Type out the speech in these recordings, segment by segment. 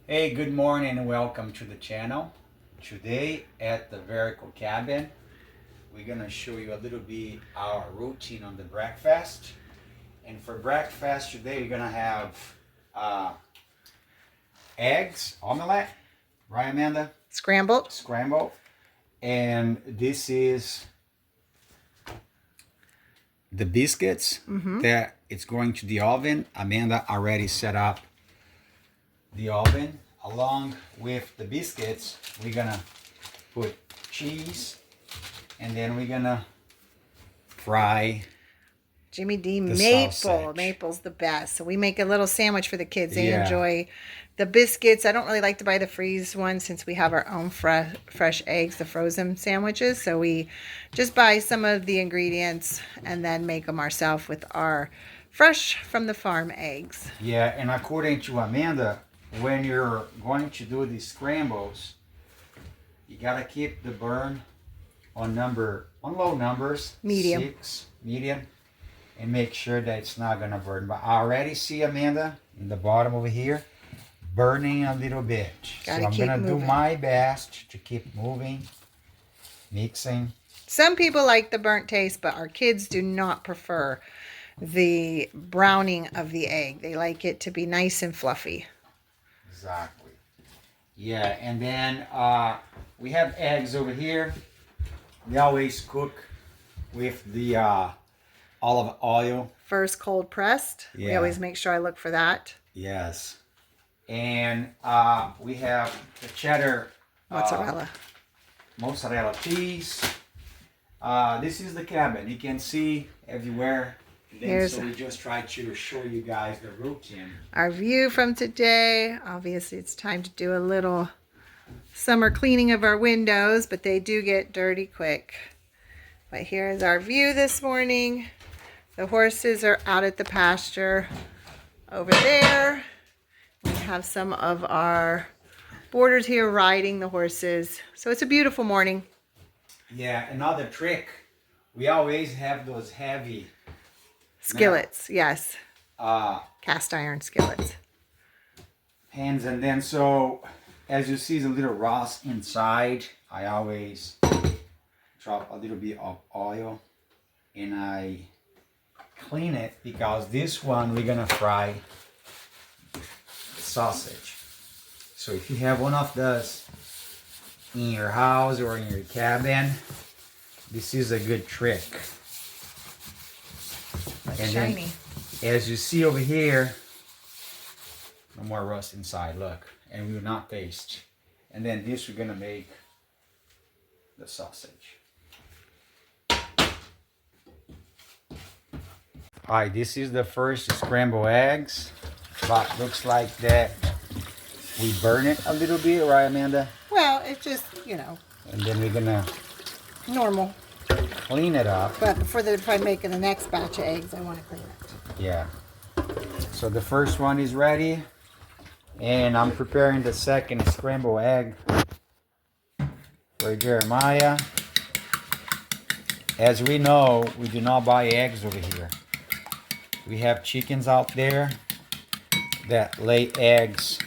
Hey, good morning and welcome to the channel. Today at the Vertical Cabin, we're gonna show you a little bit our routine on the breakfast. And for breakfast today, we're gonna have eggs, omelette, right, Amanda? Scrambled. Scrambled. And this is the biscuits that it's going to the oven. Amanda already set up the oven. Along with the biscuits, we're gonna put cheese, and then we're gonna fry Jimmy D the maple. sausage. Maple's the best. So we make a little sandwich for the kids. They Yeah. enjoy the biscuits. I don't really like to buy the freeze ones since we have our own fresh eggs, the frozen sandwiches. So we just buy some of the ingredients and then make them ourselves with our fresh from the farm eggs. Yeah, and according to Amanda, when you're going to do these scrambles, you gotta keep the burn on low numbers, Medium. 6, medium, and make sure that it's not gonna burn. But I already see Amanda in the bottom over here burning a little bit. Gotta so I'm keep gonna do moving. my best to keep moving, mixing. Some people like the burnt taste, but our kids do not prefer the browning of the egg. They like it to be nice and fluffy. Exactly. Yeah, and then we have eggs over here. We always cook with the olive oil. First cold pressed. We Yeah. always make sure I look for that. Yes. And we have the cheddar mozzarella cheese. This is the cabin. You can see everywhere. And then, so we just try to show you guys the routine. Our view from today. Obviously, it's time to do a little summer cleaning of our windows, but they do get dirty quick. But here is our view this morning. The horses are out at the pasture over there. We have some of our boarders here riding the horses. So it's a beautiful morning. Yeah, another trick. We always have those heavy skillets. Yes. uh, Cast iron skillets. pans, and then so as you see the little rust inside, I always drop a little bit of oil and I clean it, because this one we're gonna fry sausage. So if you have one of those in your house or in your cabin, this is a good trick. And shiny. Then, as you see over here, no more rust inside, look, and we will not taste. And then this we're gonna make the sausage. Alright, this is the first scrambled eggs, but looks like that we burn it a little bit, right, Amanda? Well, it's just, And then we're gonna normal. clean it up. But if I make the next batch of eggs, I want to clean it. Yeah. So the first one is ready, and I'm preparing the second scrambled egg for Jeremiah. As we know, we do not buy eggs over here. We have chickens out there that lay eggs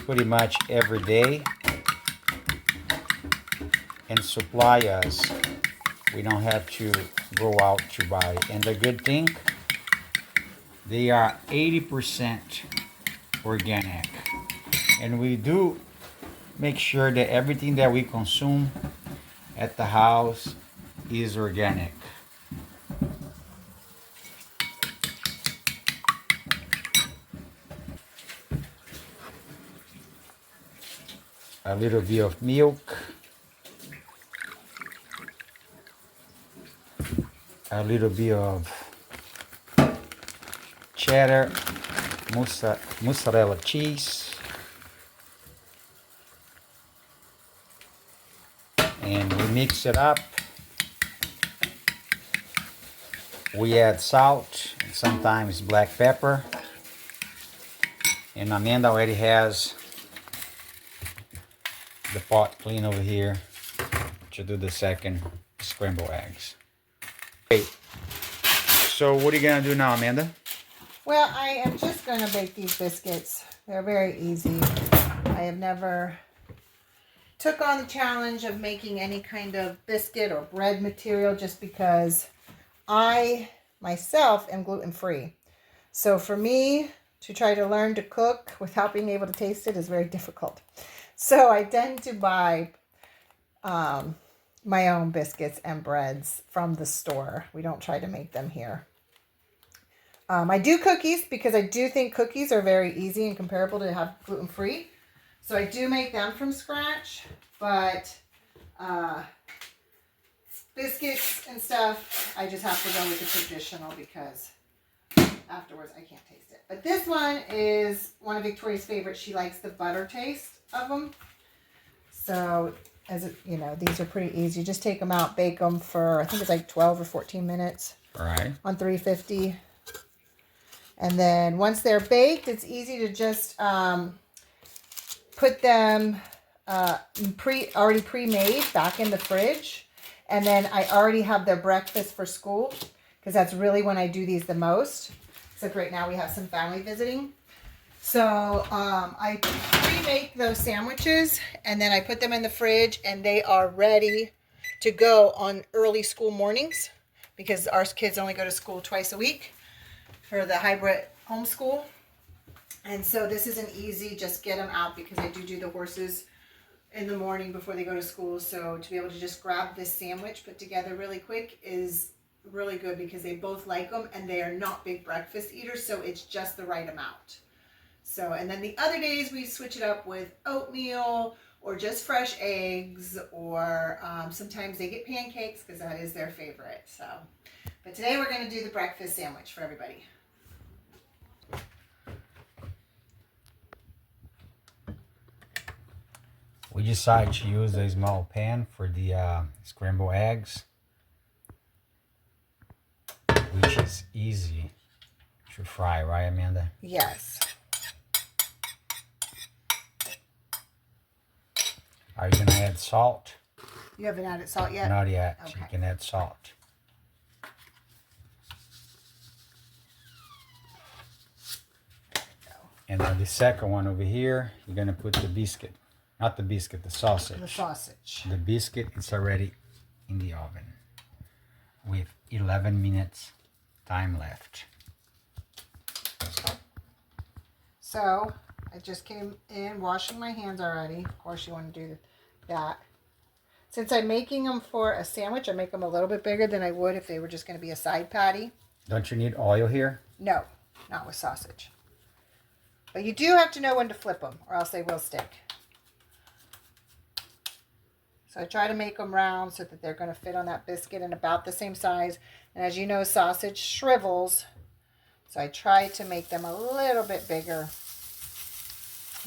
pretty much every day and supply us. We don't have to go out to buy. And the good thing, they are 80% organic. And we do make sure that everything that we consume at the house is organic. A little bit of milk. A little bit of cheddar, mozzarella cheese, and we mix it up. We add salt and sometimes black pepper, and Amanda already has the pot clean over here to do the second scrambled eggs. Okay, so what are you gonna do now, Amanda? Well, I am just going to bake these biscuits They're very easy. I have never took on the challenge of making any kind of biscuit or bread material just because I myself am gluten-free. So for me to try to learn to cook without being able to taste it is very difficult. So I tend to buy my own biscuits and breads from the store. We don't try to make them here. I do cookies because I do think cookies are very easy and comparable to have gluten-free. So I do make them from scratch, but biscuits and stuff, I just have to go with the traditional because afterwards I can't taste it. But this one is one of Victoria's favorites. She likes the butter taste of them. So, as it, you know, these are pretty easy. Just take them out, bake them for, I think it's like 12 or 14 minutes. Right. On 350. And then once they're baked, it's easy to just put them already pre-made back in the fridge. And then I already have their breakfast for school because that's really when I do these the most. Except right now we have some family visiting. So I pre-make those sandwiches and then I put them in the fridge and they are ready to go on early school mornings because our kids only go to school twice a week for the hybrid homeschool. And so this is an easy, just get them out because I do the horses in the morning before they go to school. So to be able to just grab this sandwich put together really quick is really good because they both like them and they are not big breakfast eaters. So it's just the right amount. So, and then the other days we switch it up with oatmeal or just fresh eggs or sometimes they get pancakes because that is their favorite. So, but today we're going to do the breakfast sandwich for everybody. We decided to use a small pan for the scrambled eggs, which is easy to fry, right, Amanda? Yes. Are you gonna add salt? You haven't added salt yet? Not yet. Okay. You can add salt. And then the second one over here, you're gonna put the biscuit. Not the biscuit, the sausage. The sausage. The biscuit is already in the oven with 11 minutes time left. So I just came in washing my hands already. Of course you want to do that. Since I'm making them for a sandwich, I make them a little bit bigger than I would if they were just going to be a side patty. Don't you need oil here? No, not with sausage. But you do have to know when to flip them or else they will stick. So I try to make them round so that they're going to fit on that biscuit and about the same size. And as you know, sausage shrivels. So I try to make them a little bit bigger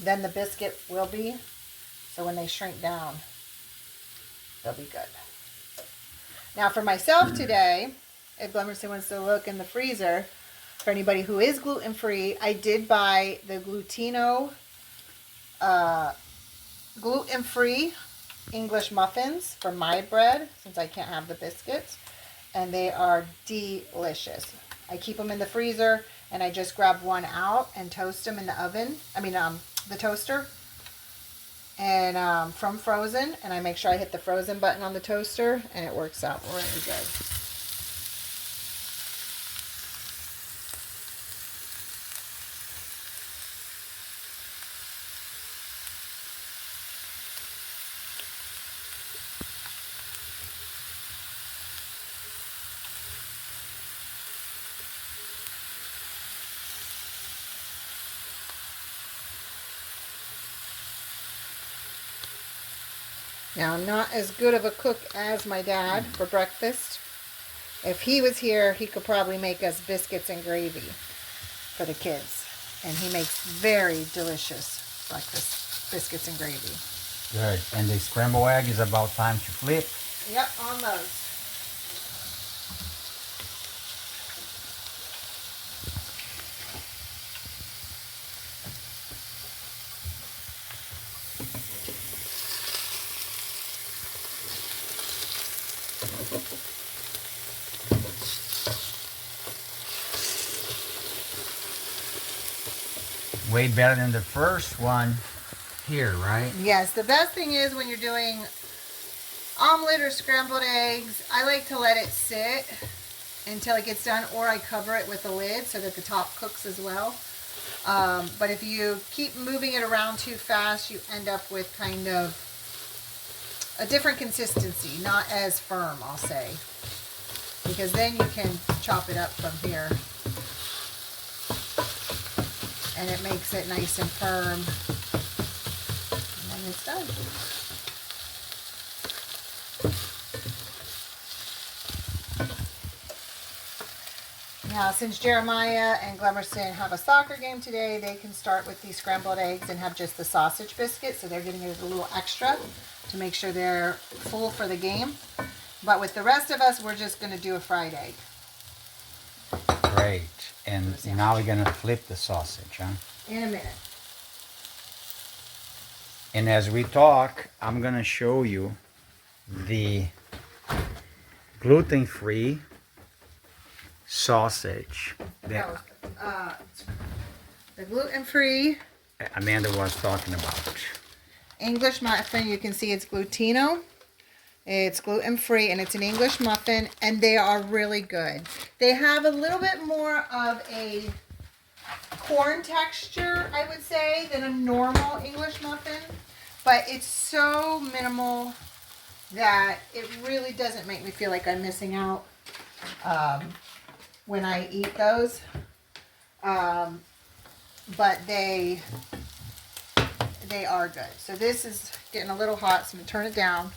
than the biscuit will be. So when they shrink down, they'll be good. Now for myself today, if Glemerson wants to look in the freezer, for anybody who is gluten-free, I did buy the Glutino gluten-free English muffins for my bread, since I can't have the biscuits. And they are delicious. I keep them in the freezer, and I just grab one out and toast them in the oven. The toaster. And from frozen, and I make sure I hit the frozen button on the toaster, and it works out really good. Now, I'm not as good of a cook as my dad for breakfast. If he was here, he could probably make us biscuits and gravy for the kids. And he makes very delicious breakfast biscuits and gravy. Good. And the scrambled egg is about time to flip. Yep, on those. way better than the first one here, right? Yes, the best thing is when you're doing omelet or scrambled eggs, I like to let it sit until it gets done, or I cover it with a lid so that the top cooks as well. But if you keep moving it around too fast, you end up with kind of a different consistency, not as firm, I'll say. Because then you can chop it up from here. And it makes it nice and firm. And then it's done. Now, since Jeremiah and Glemerson have a soccer game today, they can start with these scrambled eggs and have just the sausage biscuit. So they're getting it a little extra to make sure they're full for the game. But with the rest of us, we're just going to do a fried egg. Great. And now we're going to flip the sausage, huh? In a minute. And as we talk, I'm going to show you the gluten-free sausage that The gluten-free Amanda was talking about. English muffin. You can see it's glutino. It's gluten-free and it's an English muffin, and they are really good. They have a little bit more of a corn texture, I would say, than a normal English muffin, but it's so minimal that it really doesn't make me feel like I'm missing out when I eat those. But they are good. So this is getting a little hot, so I'm going to turn it down.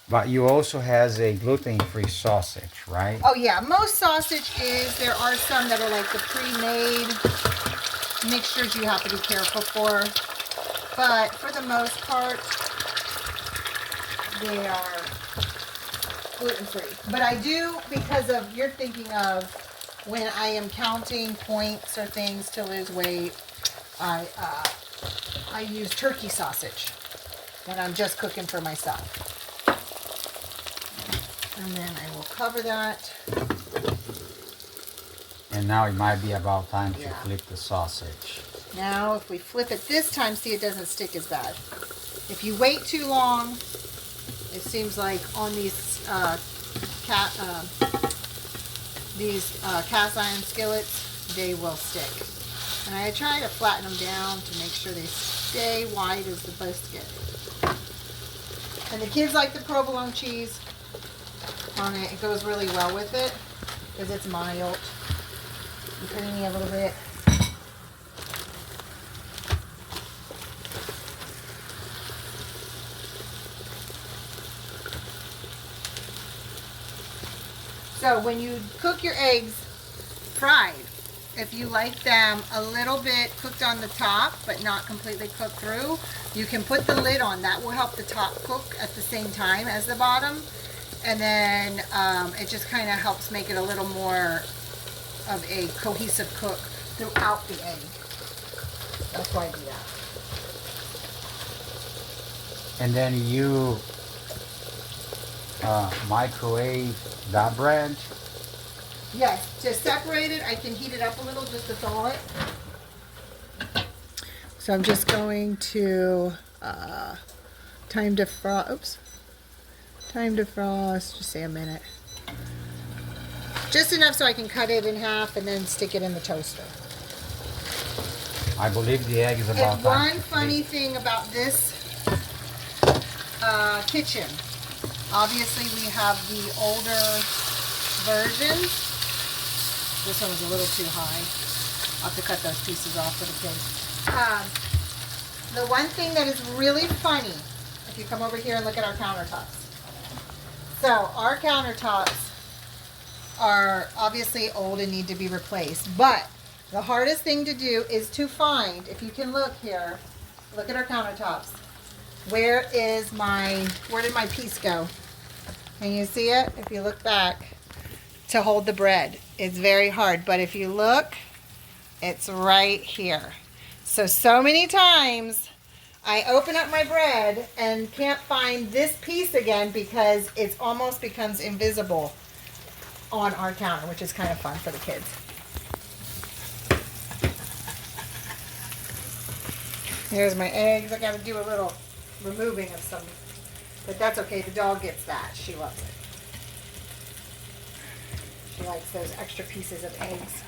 But you also has a gluten-free sausage, right? Oh yeah, most sausage is. There are some that are like the pre-made mixtures you have to be careful for. But for the most part, they are gluten-free. But I do, because of, you're thinking of when I am counting points or things to lose weight, I use turkey sausage when I'm just cooking for myself. And then I will cover that. And now it might be about time to flip the sausage. Now, if we flip it this time, see, it doesn't stick as bad. If you wait too long, it seems like on these cast iron skillets, they will stick. And I try to flatten them down to make sure they stay wide as the biscuit. And the kids like the provolone cheese on it. It goes really well with it because it's mild and creamy a little bit. So when you cook your eggs fried, if you like them a little bit cooked on the top but not completely cooked through, you can put the lid on. That will help the top cook at the same time as the bottom. And then it just kind of helps make it a little more of a cohesive cook throughout the egg. That's why I do that. And then you microwave that bread. Yes, to separate it, I can heat it up a little just to thaw it. So I'm just going to time defrost, just say a minute. Just enough so I can cut it in half and then stick it in the toaster. I believe the egg is about And time one to funny flip. thing about this kitchen, obviously we have the older versions. This one was a little too high. I'll have to cut those pieces off for the kids. The one thing that is really funny, if you come over here and look at our countertops. So our countertops are obviously old and need to be replaced, but the hardest thing to do is to find, if you can look here, look at our countertops. Where did my piece go? Can you see it? If you look back, to hold the bread. It's very hard, but if you look, it's right here. So many times I open up my bread and can't find this piece again because it almost becomes invisible on our counter, which is kind of fun for the kids. Here's my eggs. I got to do a little removing of some, but that's okay. The dog gets that. She loves it. She likes those extra pieces of eggs.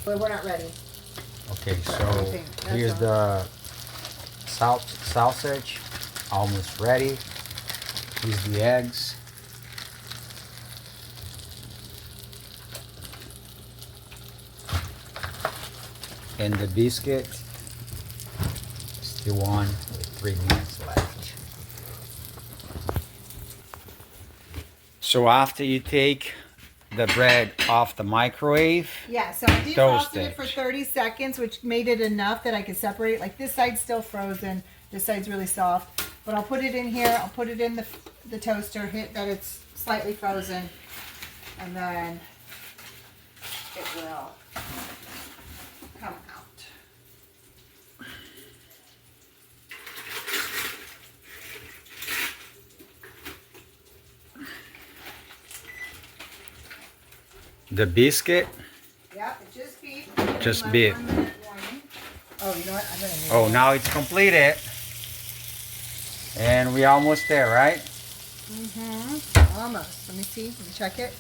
But we're not ready. Okay, so here's the sausage, almost ready. Here's the eggs. And the biscuit, still on with 3 minutes left. So after you take the bread off the microwave, Yeah, so I toast defrosted it for 30 seconds, which made it enough that I could separate. Like this side's still frozen, this side's really soft. But I'll put it in here, I'll put it in the toaster, hit that it's slightly frozen, and then it will come out. the biscuit, Yep, it just beat. Just beat. Oh, you know what? I'm gonna need oh, now it's completed. And we're almost there, right? almost. Let me see. Let me check it.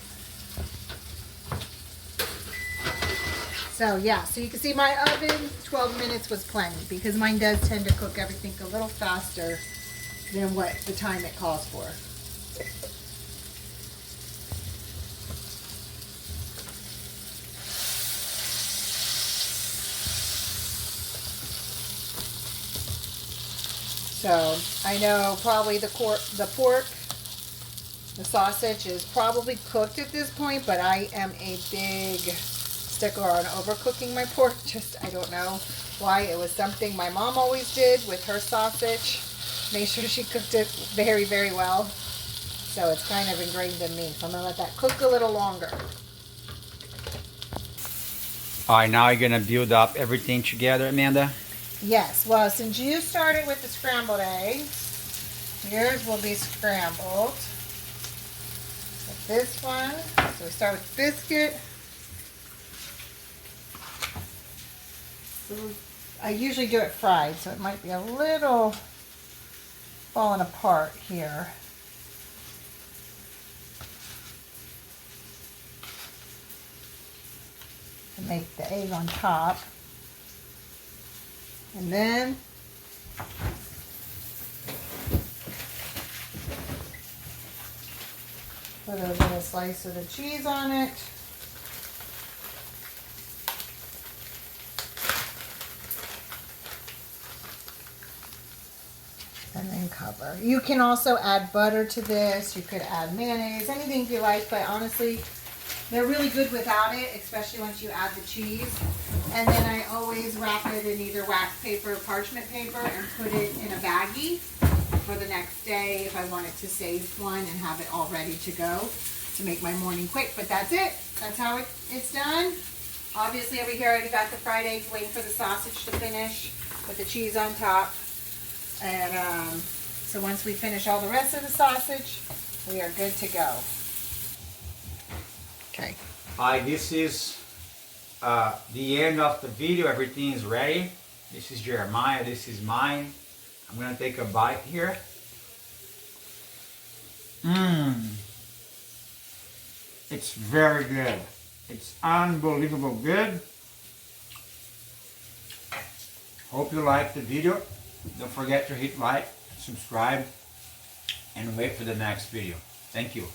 So yeah, so you can see my oven, 12 minutes was plenty because mine does tend to cook everything a little faster than what the time it calls for. So I know probably the pork, the sausage is probably cooked at this point, but I am a big stickler on overcooking my pork. Just, I don't know why. It was something my mom always did with her sausage. Make sure she cooked it very, very well. So it's kind of ingrained in me. So I'm gonna let that cook a little longer. All right, now you're gonna build up everything together, Amanda. Yes, well, since you started with the scrambled eggs, yours will be scrambled. Like this one. So we start with biscuit. I usually do it fried, so it might be a little falling apart here. To make the egg on top. And then put a little slice of the cheese on it. And then cover. You can also add butter to this. You could add mayonnaise, anything you like, but honestly, they're really good without it, especially once you add the cheese. And then I always wrap it in either wax paper or parchment paper and put it in a baggie for the next day if I wanted to save one and have it all ready to go to make my morning quick. But that's it. That's how it's done. Obviously over here I already got the fried eggs, waiting for the sausage to finish with the cheese on top. And so once we finish all the rest of the sausage, we are good to go. Okay. Hi, this is the end of the video. Everything is ready. This is Jeremiah. This is mine. I'm gonna take a bite here. It's very good. It's unbelievable good. Hope you liked the video. Don't forget to hit like, subscribe, and wait for the next video. Thank you.